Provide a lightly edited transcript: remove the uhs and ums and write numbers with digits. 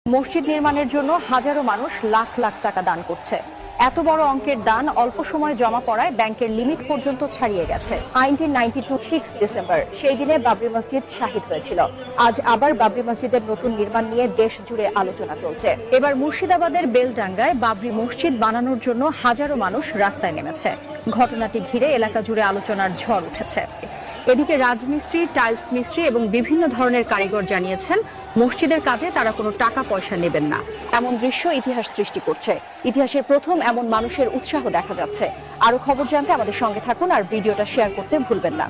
মসজিদ নির্মাণের জন্য হাজারো মানুষ লাখ লাখ টাকা দান করছে। এত বড় অঙ্কের দান অল্প সময়ে জমা পড়ায় ব্যাংকের লিমিট পর্যন্ত ছাড়িয়ে গেছে। 1992 ডিসেম্বর সেই দিনে বাবরি মসজিদ শাহিদ হয়েছিল। আজ আবার বাবরি মসজিদের নতুন নির্মাণ নিয়ে দেশ জুড়ে আলোচনা চলছে। এবার মুর্শিদাবাদের বেলডাঙ্গায় বাবরি মসজিদ বানানোর জন্য হাজারো মানুষ রাস্তায় নেমেছে। ঘটনাটি ঘিরে এলাকা জুড়ে আলোচনার ঝড় উঠেছে। এদিকে রাজমিস্ত্রি, টাইলস মিস্ত্রি এবং বিভিন্ন ধরনের কারিগর জানিয়েছেন মসজিদের কাজে তারা কোনো টাকা পয়সা নেবেন না। এমন দৃশ্য ইতিহাস সৃষ্টি করছে। ইতিহাসের প্রথম এমন মানুষের উৎসাহ দেখা যাচ্ছে। আরো খবর জানতে আমাদের সঙ্গে থাকুন আর ভিডিওটা শেয়ার করতে ভুলবেন না।